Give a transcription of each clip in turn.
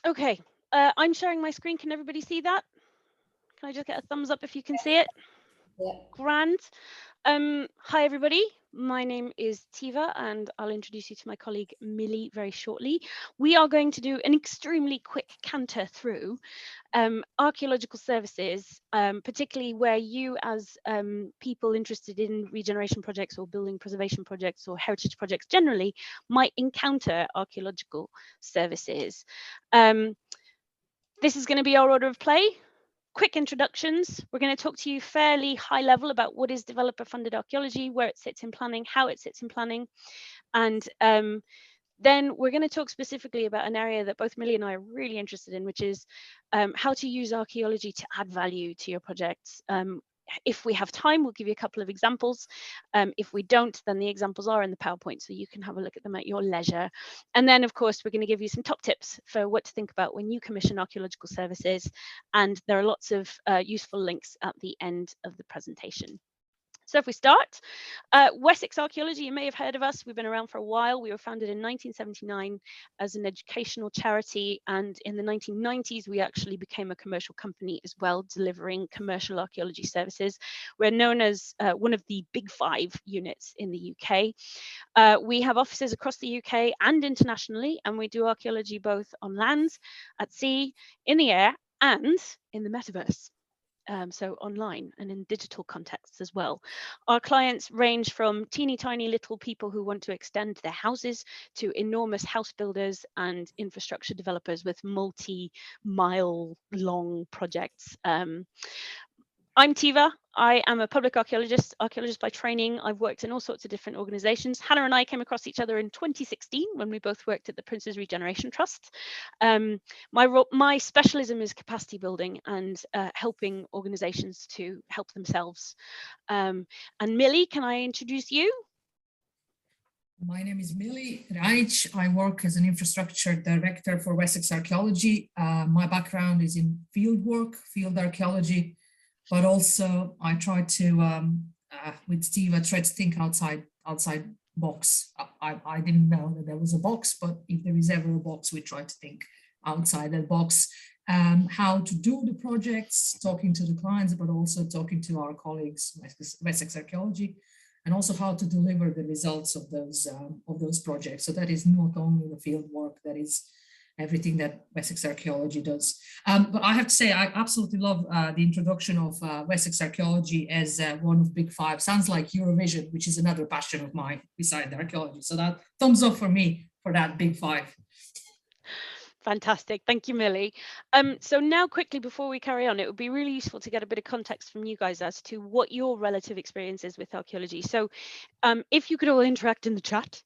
Okay, I'm sharing my screen. Can everybody see that? Can I just get a thumbs up if you can see it? Yeah. Grand. Hi, everybody. My name is Tiva, and I'll introduce you to my colleague Millie very shortly. We are going to do an extremely quick canter through archaeological services, particularly where you, as people interested in regeneration projects or building preservation projects or heritage projects generally, might encounter archaeological services. This is going to be our order of play. Quick introductions. We're going to talk to you fairly high level about what is developer funded archaeology, where it sits in planning, how it sits in planning. And then we're going to talk specifically about an area that both Millie and I are really interested in, which is how to use archaeology to add value to your projects. If we have time, we'll give you a couple of examples. If we don't, then the examples are in the PowerPoint, so you can have a look at them at your leisure. And then, of course, we're going to give you some top tips for what to think about when you commission archaeological services. And there are lots of useful links at the end of the presentation. So if we start, Wessex Archaeology, you may have heard of us. We've been around for a while. We were founded in 1979 as an educational charity. And in the 1990s, we actually became a commercial company as well, delivering commercial archaeology services. We're known as one of the big 5 units in the UK. We have offices across the UK and internationally, and we do archaeology both on land, at sea, in the air, and in the metaverse. So online and in digital contexts as well. Our clients range from teeny tiny little people who want to extend their houses to enormous house builders and infrastructure developers with multi-mile long projects. I'm Tiva. I am a public archaeologist by training. I've worked in all sorts of different organizations. Hannah and I came across each other in 2016 when we both worked at the Prince's Regeneration Trust. My specialism is capacity building and helping organizations to help themselves. And Millie, can I introduce you? My name is Millie Reich. I work as an infrastructure director for Wessex Archaeology. My background is in field work, field archaeology, but also I try to, with Steve, I try to think outside box. I didn't know that there was a box, but if there is ever a box, we try to think outside that box. How to do the projects, talking to the clients, but also talking to our colleagues, Wessex Archaeology, and also how to deliver the results of those projects. So that is not only the field work, that is everything that Wessex Archaeology does. But I have to say, I absolutely love the introduction of Wessex Archaeology as one of Big 5. Sounds like Eurovision, which is another passion of mine beside the archaeology. So that thumbs up for me for that Big 5. Fantastic. Thank you, Millie. So now quickly, before we carry on, it would be really useful to get a bit of context from you guys as to what your relative experience is with archaeology. So if you could all interact in the chat,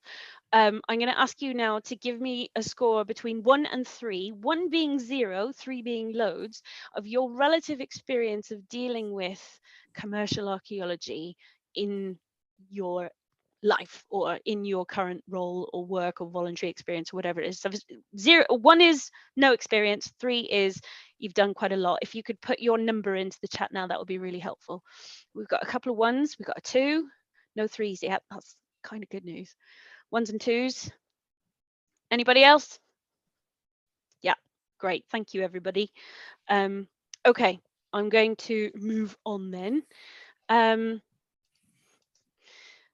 I'm going to ask you now to give me a score between 1 and 3, 1 being 0, 3 being loads, of your relative experience of dealing with commercial archaeology in your life or in your current role or work or voluntary experience or whatever it is. So 1 is no experience, 3 is you've done quite a lot. If you could put your number into the chat now, that would be really helpful. We've got a couple of 1s, we've got a 2, no 3s yet. That's kind of good news. 1s and 2s. Anybody else? Yeah, great. Thank you, everybody. Okay, I'm going to move on then.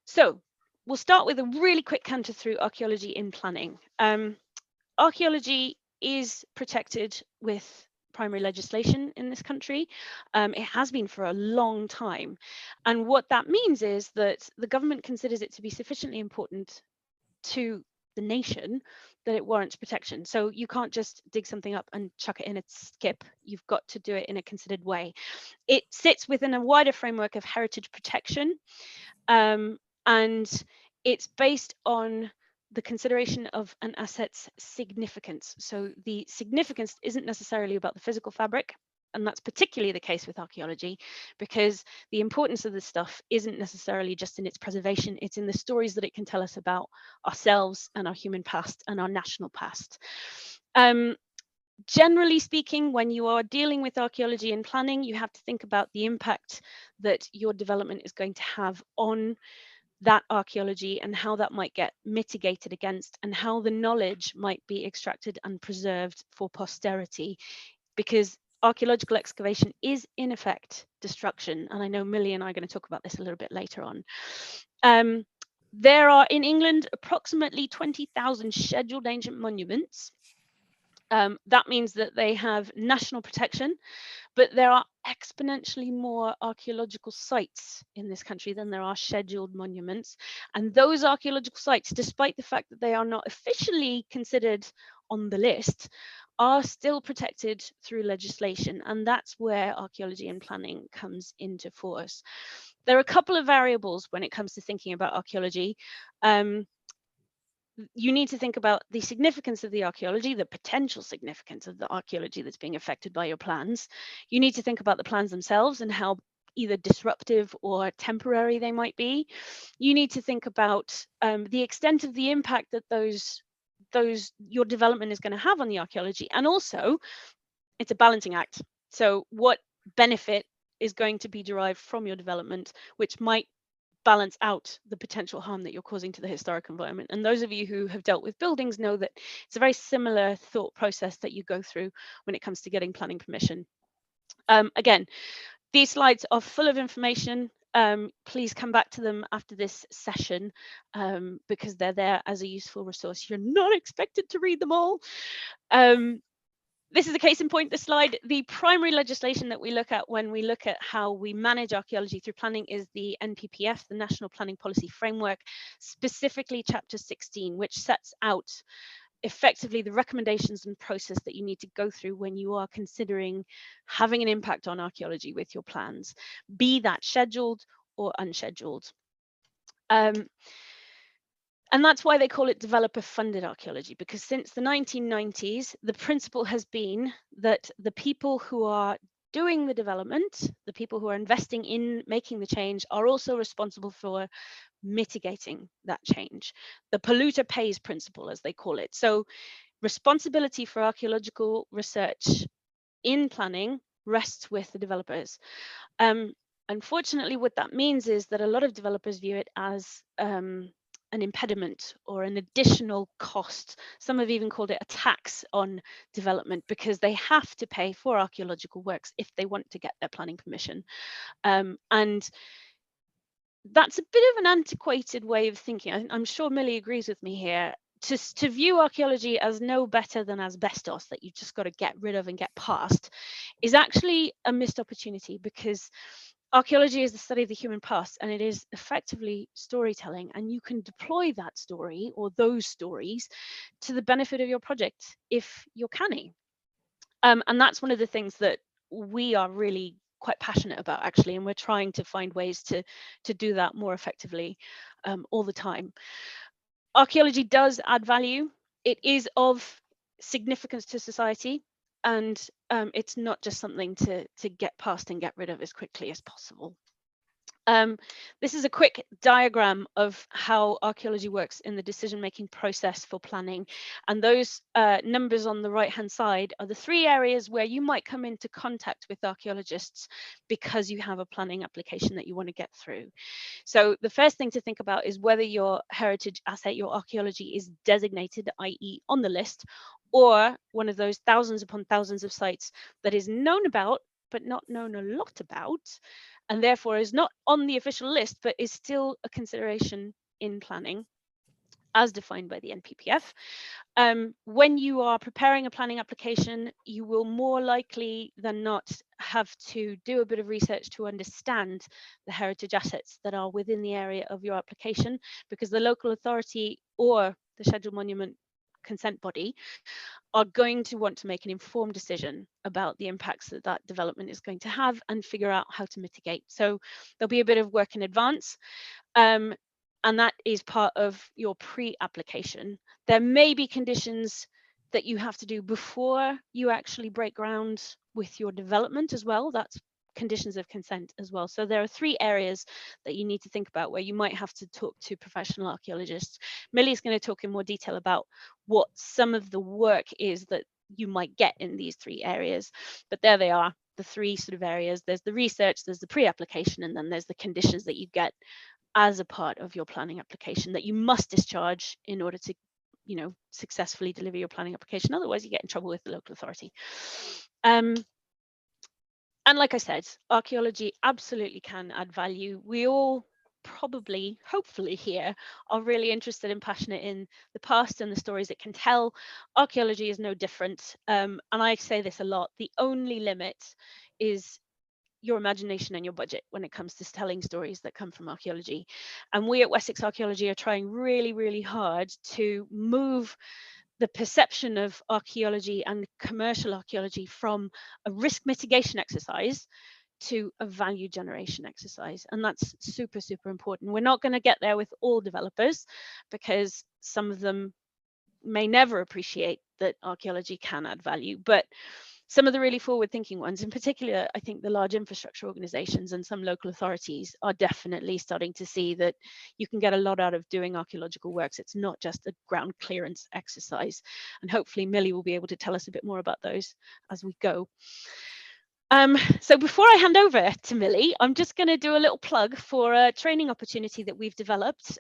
So we'll start with a really quick canter through archaeology in planning. Archaeology is protected with primary legislation in this country. It has been for a long time. And what that means is that the government considers it to be sufficiently important to the nation that it warrants protection. So you can't just dig something up and chuck it in a skip. You've got to do it in a considered way. It sits within a wider framework of heritage protection. And it's based on the consideration of an asset's significance. So the significance isn't necessarily about the physical fabric, and that's particularly the case with archaeology, because the importance of this stuff isn't necessarily just in its preservation, it's in the stories that it can tell us about ourselves and our human past and our national past. Generally speaking, when you are dealing with archaeology and planning, you have to think about the impact that your development is going to have on that archaeology and how that might get mitigated against, and how the knowledge might be extracted and preserved for posterity, because archaeological excavation is in effect destruction. And I know Millie and I are going to talk about this a little bit later on. There are in England approximately 20,000 scheduled ancient monuments. That means that they have national protection, but there are exponentially more archaeological sites in this country than there are scheduled monuments. And those archaeological sites, despite the fact that they are not officially considered on the list, are still protected through legislation. And that's where archaeology and planning comes into force. There are a couple of variables when it comes to thinking about archaeology. You need to think about the significance of the archaeology, the potential significance of the archaeology that's being affected by your plans. You need to think about the plans themselves and how either disruptive or temporary they might be. You need to think about the extent of the impact that your development is going to have on the archaeology. And also, it's a balancing act. So what benefit is going to be derived from your development, which might balance out the potential harm that you're causing to the historic environment. And those of you who have dealt with buildings know that it's a very similar thought process that you go through when it comes to getting planning permission. Again, these slides are full of information. Please come back to them after this session because they're there as a useful resource. You're not expected to read them all. This is a case in point, this slide. The primary legislation that we look at when we look at how we manage archaeology through planning is the NPPF, the National Planning Policy Framework, specifically Chapter 16, which sets out effectively the recommendations and process that you need to go through when you are considering having an impact on archaeology with your plans, be that scheduled or unscheduled. And that's why they call it developer-funded archaeology, because since the 1990s, the principle has been that the people who are doing the development, the people who are investing in making the change, are also responsible for mitigating that change. The polluter pays principle, as they call it. So responsibility for archaeological research in planning rests with the developers. Unfortunately, what that means is that a lot of developers view it as an impediment or an additional cost. Some have even called it a tax on development because they have to pay for archaeological works if they want to get their planning permission. And that's a bit of an antiquated way of thinking. I'm sure Millie agrees with me here. To view archaeology as no better than asbestos that you've just got to get rid of and get past is actually a missed opportunity, because archaeology is the study of the human past, and it is effectively storytelling, and you can deploy that story or those stories to the benefit of your project if you're canny. And that's one of the things that we are really quite passionate about, actually, and we're trying to find ways to do that more effectively all the time. Archaeology does add value. It is of significance to society, and it's not just something to get past and get rid of as quickly as possible. This is a quick diagram of how archaeology works in the decision-making process for planning. And those numbers on the right-hand side are the 3 areas where you might come into contact with archaeologists because you have a planning application that you want to get through. So the first thing to think about is whether your heritage asset, your archaeology, is designated, i.e. on the list, or one of those thousands upon thousands of sites that is known about, but not known a lot about, and therefore is not on the official list, but is still a consideration in planning as defined by the NPPF. When you are preparing a planning application, you will more likely than not have to do a bit of research to understand the heritage assets that are within the area of your application, because the local authority or the scheduled monument consent body are going to want to make an informed decision about the impacts that that development is going to have and figure out how to mitigate. So there'll be a bit of work in advance, and that is part of your pre-application. There may be conditions that you have to do before you actually break ground with your development as well. That's conditions of consent as well. So there are 3 areas that you need to think about where you might have to talk to professional archaeologists. Millie's going to talk in more detail about what some of the work is that you might get in these 3 areas, but there they are, the 3 sort of areas. There's the research, there's the pre-application, and then there's the conditions that you get as a part of your planning application that you must discharge in order to, successfully deliver your planning application. Otherwise, you get in trouble with the local authority. And like I said, archaeology absolutely can add value. We all probably, hopefully here, are really interested and passionate in the past and the stories it can tell. Archaeology is no different. And I say this a lot, the only limit is your imagination and your budget when it comes to telling stories that come from archaeology. And we at Wessex Archaeology are trying really, really hard to move the perception of archaeology and commercial archaeology from a risk mitigation exercise to a value generation exercise. And that's super, super important. We're not going to get there with all developers because some of them may never appreciate that archaeology can add value, but some of the really forward-thinking ones, in particular, I think the large infrastructure organizations and some local authorities are definitely starting to see that you can get a lot out of doing archaeological works. It's not just a ground clearance exercise. And hopefully Millie will be able to tell us a bit more about those as we go. So before I hand over to Millie, I'm just going to do a little plug for a training opportunity that we've developed.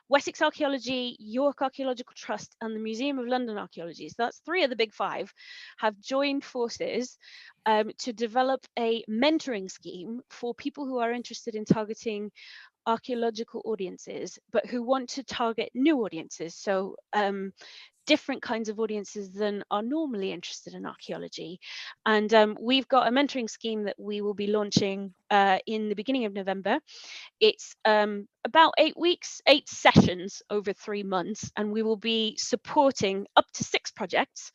Wessex Archaeology, York Archaeological Trust, and the Museum of London Archaeology, so that's 3 of the big 5, have joined forces to develop a mentoring scheme for people who are interested in targeting archaeological audiences, but who want to target new audiences. So different kinds of audiences than are normally interested in archaeology. And we've got a mentoring scheme that we will be launching in the beginning of November. It's about 8 weeks, 8 sessions over 3 months, and we will be supporting up to 6 projects.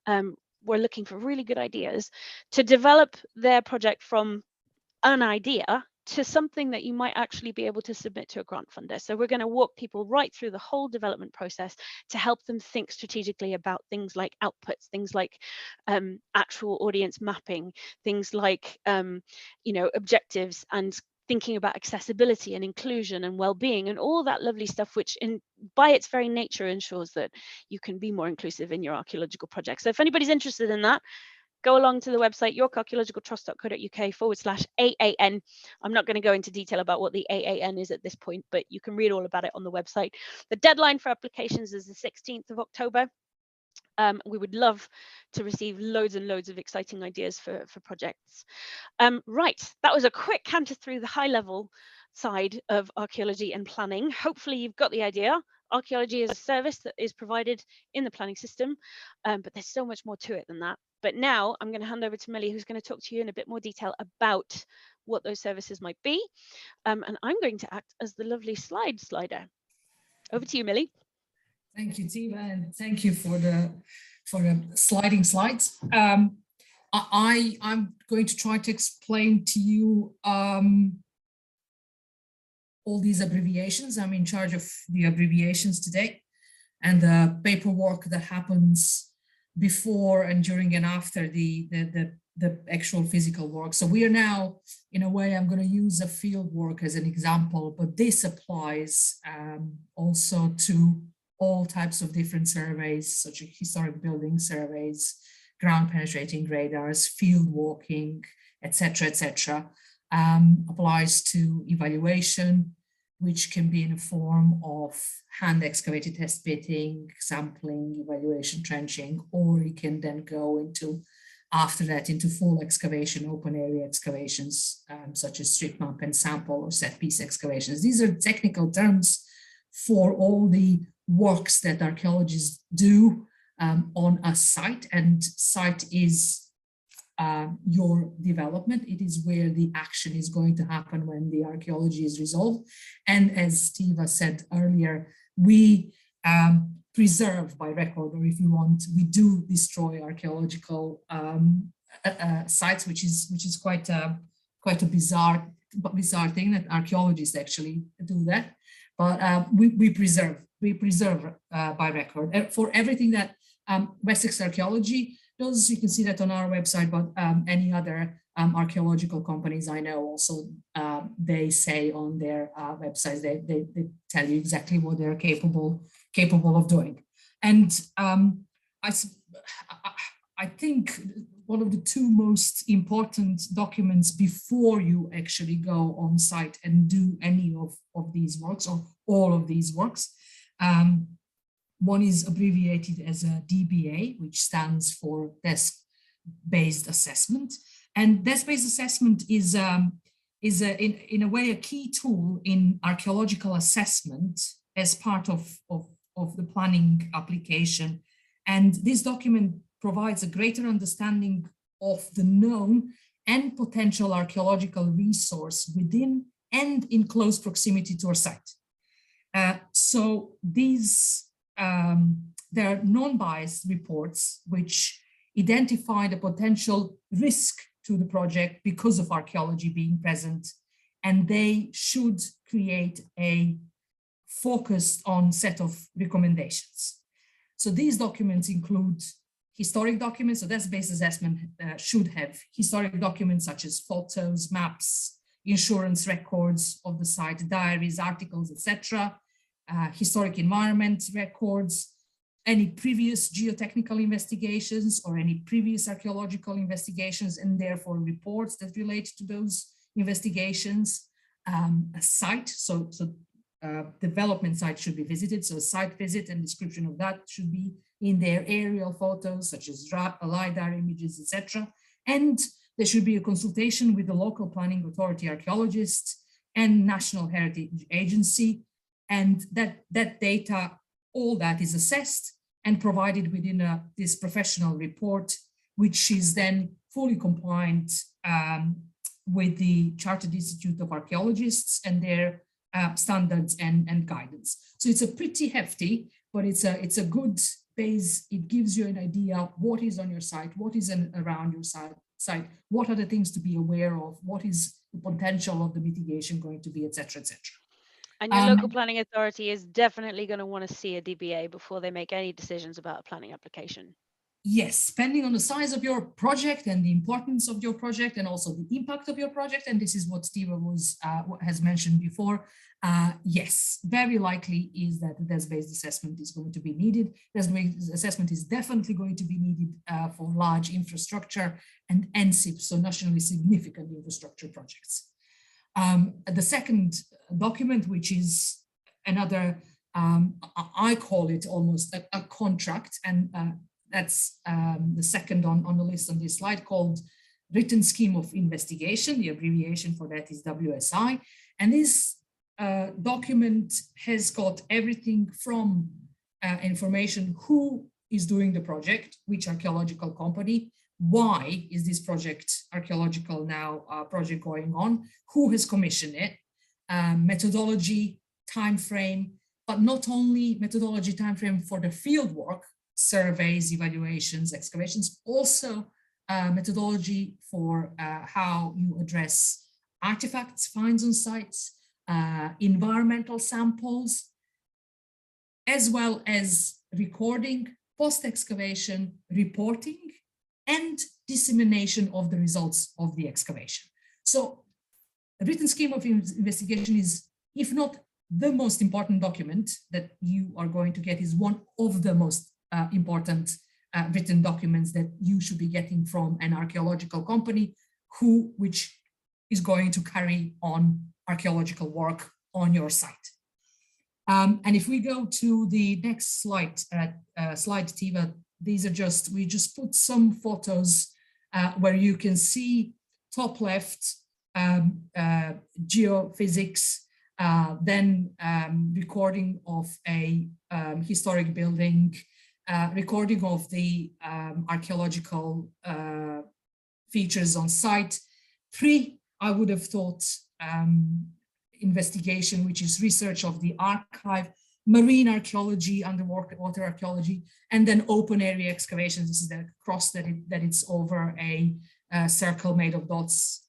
We're looking for really good ideas to develop their project from an idea to something that you might actually be able to submit to a grant funder. So we're going to walk people right through the whole development process to help them think strategically about things like outputs, things like actual audience mapping, things like objectives, and thinking about accessibility and inclusion and well-being and all that lovely stuff, which by its very nature ensures that you can be more inclusive in your archaeological project. So if anybody's interested in that, go along to the website yorkarchaeologicaltrust.co.uk/AAN. I'm not going to go into detail about what the AAN is at this point, but you can read all about it on the website. The deadline for applications is the 16th of October. We would love to receive loads and loads of exciting ideas for projects. Right, that was a quick canter through the high level side of archaeology and planning. Hopefully you've got the idea. Archaeology is a service that is provided in the planning system, but there's so much more to it than that. But now I'm going to hand over to Millie, who's going to talk to you in a bit more detail about what those services might be. And I'm going to act as the lovely slider. Over to you, Millie. Thank you, Tiva, and thank you for the sliding slides. I'm going to try to explain to you all these abbreviations. I'm in charge of the abbreviations today, and the paperwork that happens before and during and after the actual physical work. So we are now, in a way, I'm going to use a field work as an example, but this applies also to all types of different surveys, such as historic building surveys, ground penetrating radars, field walking, etc. Applies to evaluation, which can be in the form of hand excavated test pitting, sampling, evaluation, trenching, or it can then go into, after that, into full excavation, open area excavations, such as strip map and sample or set piece excavations. These are technical terms for all the works that archaeologists do on a site, and site is your development. It is where the action is going to happen when the archaeology is resolved. And as Tiva said earlier, we preserve by record, or if you want, we do destroy archaeological sites, which is quite a bizarre thing that archaeologists actually do that. But we preserve by record for everything that Wessex Archaeology does. You can see that on our website, but any other archaeological companies I know also, they say on their websites, they tell you exactly what they're capable of doing. And I think one of the two most important documents before you actually go on site and do any of these works or all of these works. One is abbreviated as a DBA, which stands for desk-based assessment. And desk-based assessment is in a way a key tool in archaeological assessment as part of the planning application. And this document provides a greater understanding of the known and potential archaeological resource within and in close proximity to our site. So these, there are non-biased reports which identify the potential risk to the project because of archaeology being present, and they should create a focused on set of recommendations. So these documents include historic documents, so desk-based assessment should have historic documents such as photos, maps, insurance records of the site, diaries, articles, etc., historic environment records, any previous geotechnical investigations or any previous archaeological investigations, and therefore reports that relate to those investigations, a site, so development site should be visited, so a site visit and description of that should be in their, aerial photos such as LiDAR images, etc. And there should be a consultation with the local planning authority archaeologists and National Heritage Agency, and that data, all that is assessed and provided within this professional report, which is then fully compliant with the Chartered Institute of Archaeologists and their standards and guidance. So it's a pretty hefty, but it's a good base. It gives you an idea of what is on your site, what is around your site, what are the things to be aware of, what is the potential of the mitigation going to be, etc., etc. And your local planning authority is definitely going to want to see a DBA before they make any decisions about a planning application. Yes, depending on the size of your project and the importance of your project and also the impact of your project. And this is what Steve has mentioned before. Yes, very likely is that the desk-based assessment is going to be needed. Desk-based assessment is definitely going to be needed for large infrastructure and NSIP, so nationally significant infrastructure projects. The second document, which is another, I call it almost a contract, and that's the second on the list on this slide, called Written Scheme of Investigation. The abbreviation for that is WSI. And this document has got everything from information: who is doing the project, which archaeological company, why is this archaeological project going on, who has commissioned it, methodology, time frame, but not only methodology, time frame for the field work, surveys, evaluations, excavations, also methodology for how you address artifacts, finds on sites, environmental samples, as well as recording, post-excavation, reporting, and dissemination of the results of the excavation. So a written scheme of investigation is, if not the most important document that you are going to get, is one of the most important written documents that you should be getting from an archaeological company which is going to carry on archaeological work on your site. And if we go to the next slide, Tiva, these are we just put some photos where you can see top left geophysics, then recording of a historic building, recording of the archaeological features on site. I would have thought, investigation, which is research of the archive, marine archaeology, underwater archaeology, and then open area excavations. This is the cross that it's over a circle made of dots.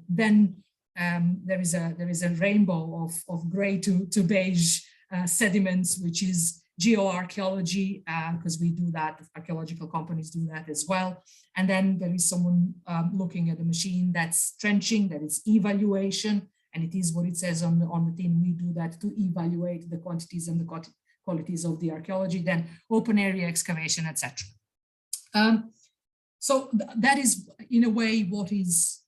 Then there is a rainbow of gray to beige sediments, which is geoarchaeology, because we do that, archaeological companies do that as well. And then there is someone looking at a machine that's trenching, that is evaluation, and it is what it says on the tin. We do that to evaluate the quantities and the qualities of the archaeology. Then open area excavation, etc. So that is, in a way, what is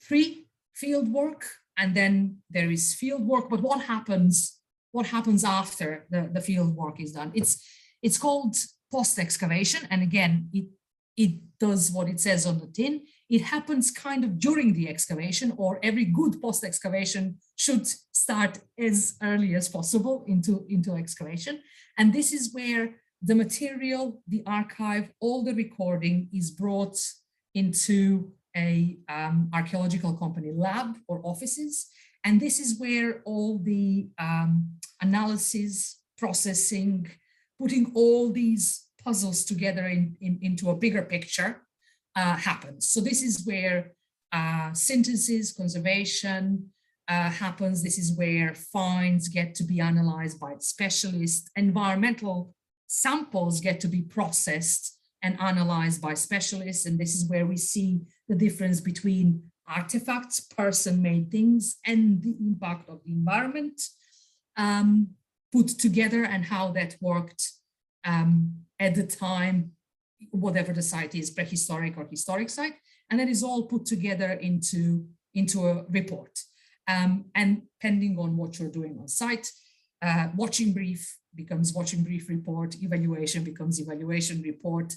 pre-field work, and then there is field work. But what happens after the field work is done? It's called post-excavation, and again, it does what it says on the tin. It happens kind of during the excavation, or every good post-excavation should start as early as possible into excavation. And this is where the material, the archive, all the recording is brought into a archaeological company lab or offices. And this is where all the analysis, processing, putting all these puzzles together into a bigger picture happens. So this is where synthesis, conservation happens. This is where finds get to be analyzed by specialists. Environmental samples get to be processed and analyzed by specialists. And this is where we see the difference between artifacts, person-made things, and the impact of the environment put together, and how that worked at the time, whatever the site is, prehistoric or historic site. And that is all put together into a report. And depending on what you're doing on site, watching brief becomes watching brief report, evaluation becomes evaluation report,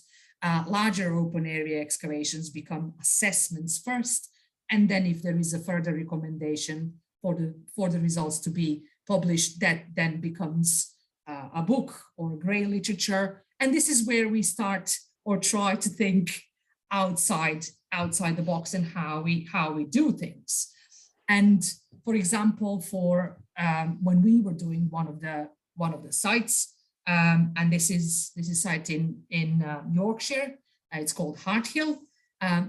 larger open area excavations become assessments first, and then if there is a further recommendation for the results to be published, that then becomes a book or gray literature. And this is where we start or try to think outside the box and how we do things. And for example, for when we were doing one of the sites, and this is a site in Yorkshire, it's called Harthill.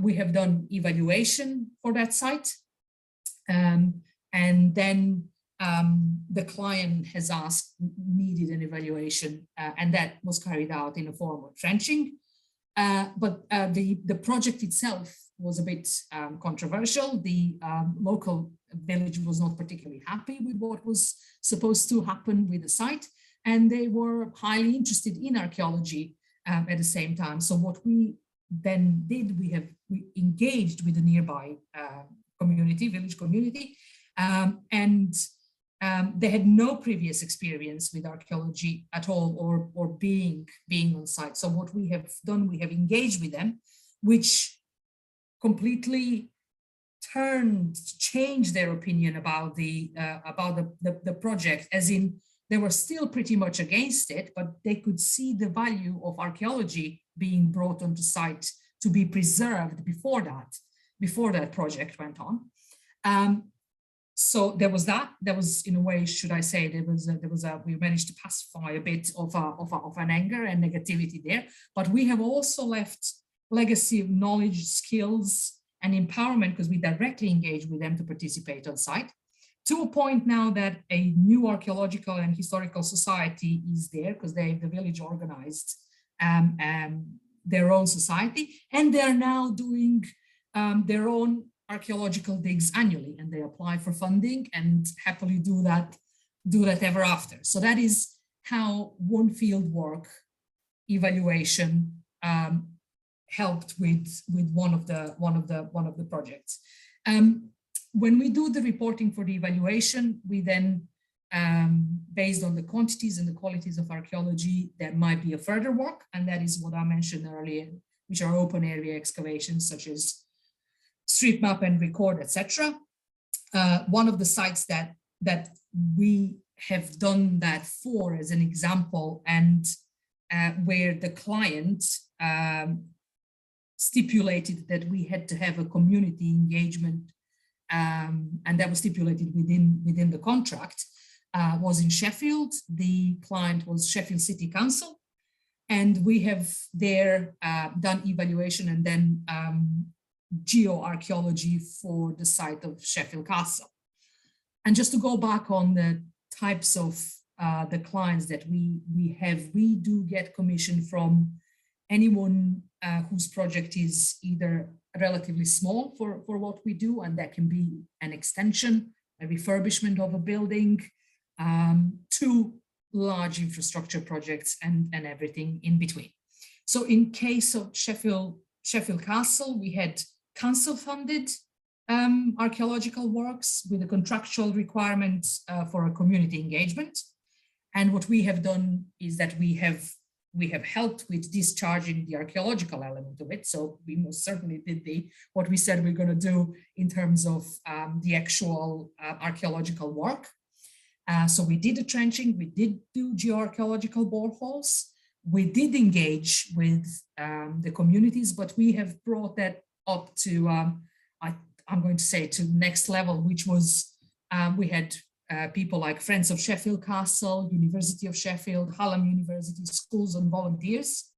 We have done evaluation for that site, and then the client has needed an evaluation, and that was carried out in a form of trenching. But the project itself was a bit controversial. The local village was not particularly happy with what was supposed to happen with the site, and they were highly interested in archaeology at the same time. So what we then did, we engaged with the nearby village community, and they had no previous experience with archaeology at all, or being on site. So what we have done, we have engaged with them, which completely changed their opinion about the project, as in they were still pretty much against it, but they could see the value of archaeology being brought onto site to be preserved before that project went on. So there was that. There was, in a way, should I say, we managed to pacify a bit of an anger and negativity there. But we have also left legacy of knowledge, skills, and empowerment, because we directly engage with them to participate on site, to a point now that a new archaeological and historical society is there, because the village organized their own society, and they're now doing their own archaeological digs annually, and they apply for funding and happily do that ever after. So that is how one field work evaluation helped with one of the projects. When we do the reporting for the evaluation, we then, based on the quantities and the qualities of archaeology, there might be a further work, and that is what I mentioned earlier, which are open area excavations such as street map and record, etc. One of the sites that we have done that for, as an example, and where the client stipulated that we had to have a community engagement, and that was stipulated within the contract, was in Sheffield. The client was Sheffield City Council, and we have there done evaluation and then geoarchaeology for the site of Sheffield Castle. And just to go back on the types of the clients that we have, we do get commission from anyone whose project is either relatively small for what we do, and that can be an extension, a refurbishment of a building, to large infrastructure projects and everything in between. So in case of Sheffield Sheffield Castle, we had council-funded archaeological works with a contractual requirement for a community engagement. And what we have done is that we have helped with discharging the archaeological element of it. So we most certainly did what we said we're going to do in terms of the actual archaeological work. So we did the trenching, we did do geoarchaeological boreholes, we did engage with the communities, but we have brought that up to, I'm going to say, to next level, which was, we had people like Friends of Sheffield Castle, University of Sheffield, Hallam University, schools and volunteers.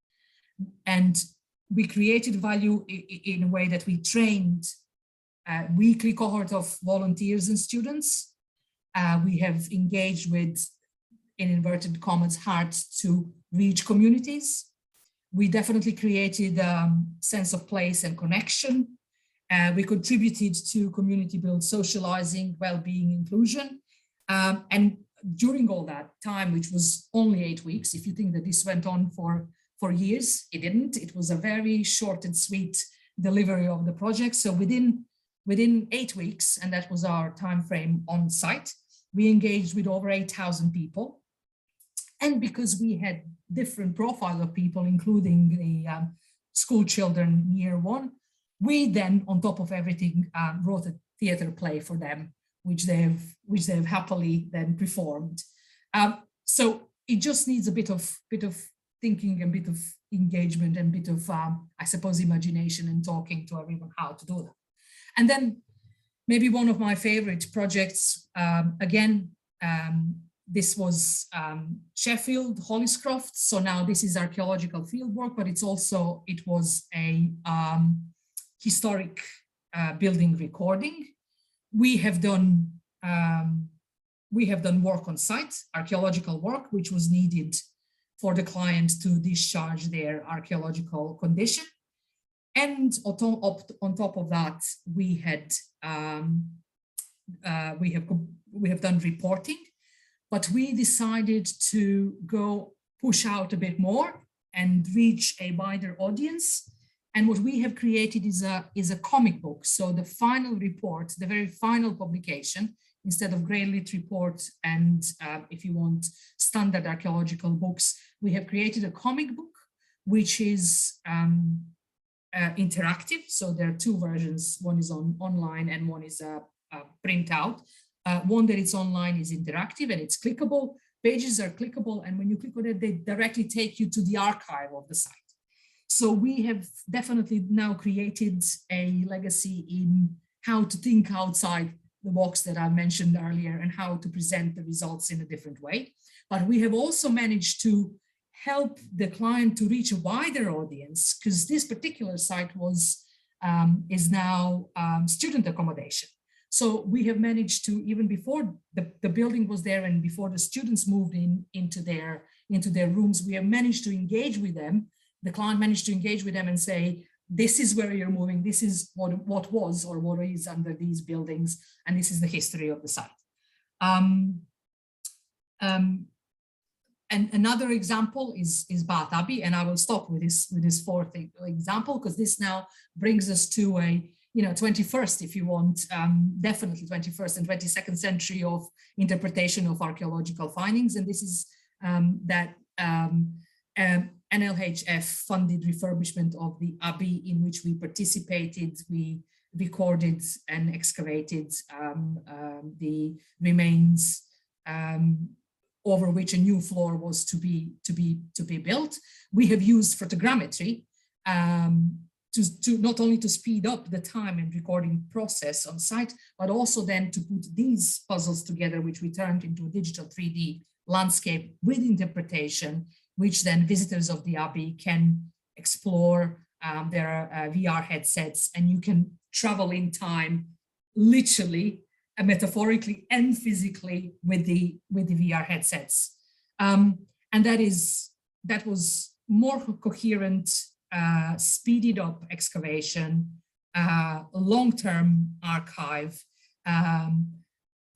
And we created value in a way that we trained a weekly cohort of volunteers and students. We have engaged with, in inverted commas, hard to reach communities. We definitely created a sense of place and connection. We contributed to community build socializing, well-being, inclusion. And during all that time, which was only 8 weeks, if you think that this went on for years, it didn't. It was a very short and sweet delivery of the project. So within 8 weeks, and that was our time frame on site, we engaged with over 8,000 people. And because we had different profiles of people, including the school children year one, we then, on top of everything, wrote a theatre play for them, which they've happily then performed. So it just needs a bit of thinking, a bit of engagement, and a bit of, I suppose, imagination and talking to everyone how to do that. And then maybe one of my favorite projects, again, this was Sheffield, Holliscroft. So now this is archaeological fieldwork, but it was a historic building recording. We have done work on site, archaeological work, which was needed for the client to discharge their archaeological condition. And on top of that, we have done reporting, but we decided to push out a bit more and reach a wider audience. And what we have created is a comic book. So the final report, the very final publication, instead of grey lit report and if you want standard archaeological books, we have created a comic book, which is interactive. So there are two versions. One is online and one is a printout. One that it's online is interactive and it's clickable. Pages are clickable. And when you click on it, they directly take you to the archive of the site. So we have definitely now created a legacy in how to think outside the box that I mentioned earlier and how to present the results in a different way. But we have also managed to help the client to reach a wider audience, because this particular site is now student accommodation. So we have managed to, even before the building was there and before the students moved into their rooms, we have managed to engage with them. The client managed to engage with them and say, this is where you're moving, this is what was or what is under these buildings, and this is the history of the site. And another example is Bath Abbey, and I will stop with this fourth example, because this now brings us to a 21st, if you want, definitely 21st and 22nd century of interpretation of archaeological findings. And this is that NLHF funded refurbishment of the Abbey, in which we participated. We recorded and excavated the remains over which a new floor was to be built. We have used photogrammetry to not only to speed up the time and recording process on site, but also then to put these puzzles together, which we turned into a digital 3D landscape with interpretation, which then visitors of the Abbey can explore. There are VR headsets, and you can travel in time, literally, metaphorically and physically with the VR headsets. And that was more coherent, speeded up excavation, long-term archive,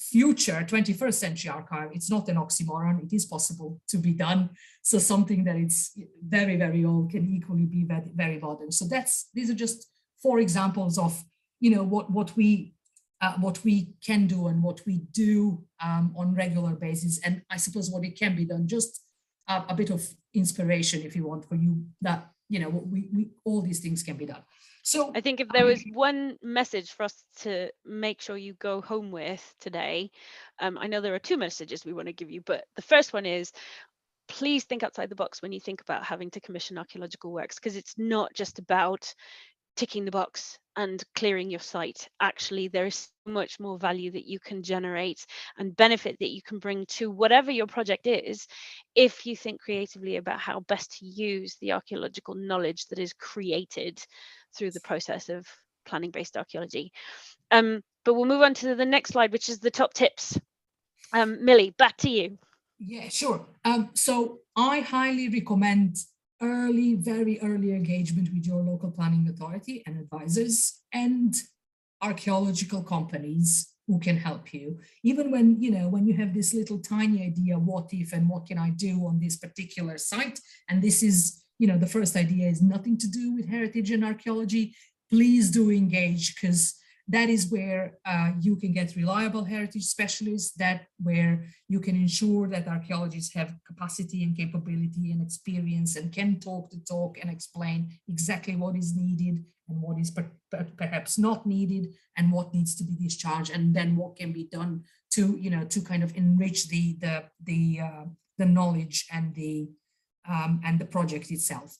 future 21st century archive. It's not an oxymoron. It is possible to be done. So something that it's very, very old can equally be very, very modern. So these are just 4 examples of, what we can do and what we do on regular basis. And I suppose what it can be done, just a bit of inspiration, if you want, for you, that, we all these things can be done. So I think if there was one message for us to make sure you go home with today, I know there are 2 messages we want to give you, but the first one is, please think outside the box when you think about having to commission archaeological works, because it's not just about ticking the box and clearing your site. Actually, there is so much more value that you can generate and benefit that you can bring to whatever your project is, if you think creatively about how best to use the archaeological knowledge that is created through the process of planning-based archaeology. But we'll move on to the next slide, which is the top tips. Millie, back to you. Yeah, sure. So I highly recommend very early engagement with your local planning authority and advisors and archaeological companies who can help you. Even when you have this little tiny idea, what if and what can I do on this particular site? And this is, the first idea is nothing to do with heritage and archaeology. Please do engage, because that is where you can get reliable heritage specialists, that where you can ensure that archaeologists have capacity and capability and experience and can talk the talk and explain exactly what is needed and what is perhaps not needed and what needs to be discharged, and then what can be done to, to kind of enrich the knowledge and the project itself.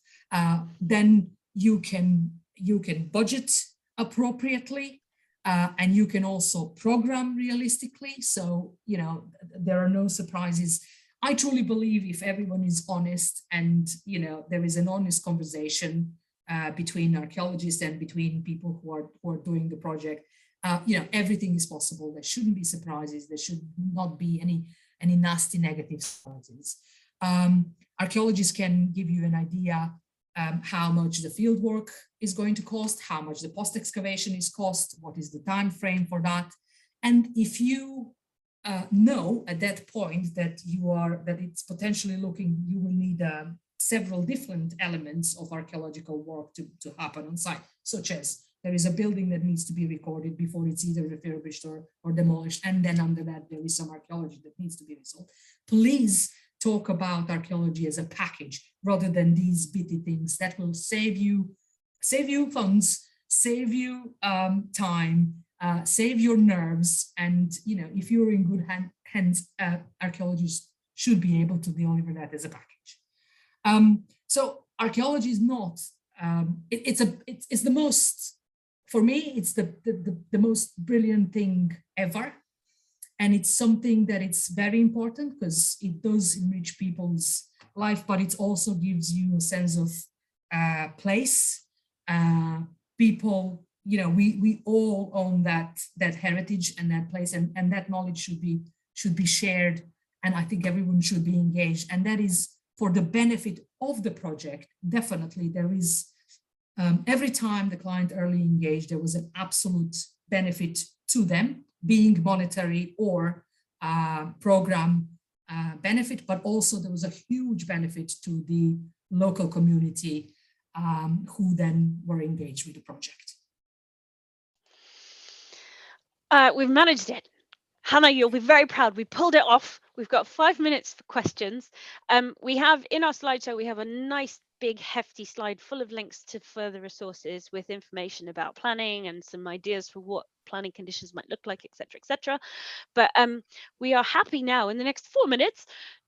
Then you can budget appropriately. And you can also program realistically. So, there are no surprises. I truly believe if everyone is honest and, there is an honest conversation between archaeologists and between people who are doing the project, everything is possible. There shouldn't be surprises. There should not be any nasty negative surprises. Archaeologists can give you an idea how much the field work is going to cost, how much the post excavation is cost, what is the time frame for that. And if you know at that point that it's potentially you will need several different elements of archaeological work to happen on site, such as there is a building that needs to be recorded before it's either refurbished or demolished, and then under that there is some archaeology that needs to be resolved. Please talk about archaeology as a package rather than these bitty things that will save you funds, save you time, save your nerves. And if you're in good hands, archaeologists should be able to deliver that as a package. So archaeology is not it's the most, for me, it's the most brilliant thing ever. And it's something that it's very important because it does enrich people's life, but it also gives you a sense of place. People, we all own that heritage and that place, and that knowledge should be shared. And I think everyone should be engaged. And that is for the benefit of the project. Definitely, there is, every time the client early engaged, there was an absolute benefit to them, being monetary or program benefit, but also there was a huge benefit to the local community who then were engaged with the project. We've managed it. Hannah, you'll be very proud. We pulled it off. We've got 5 minutes for questions. We have in our slideshow, we have a nice big hefty slide full of links to further resources with information about planning and some ideas for what planning conditions might look like, etc., etc. But we are happy now in the next 4 minutes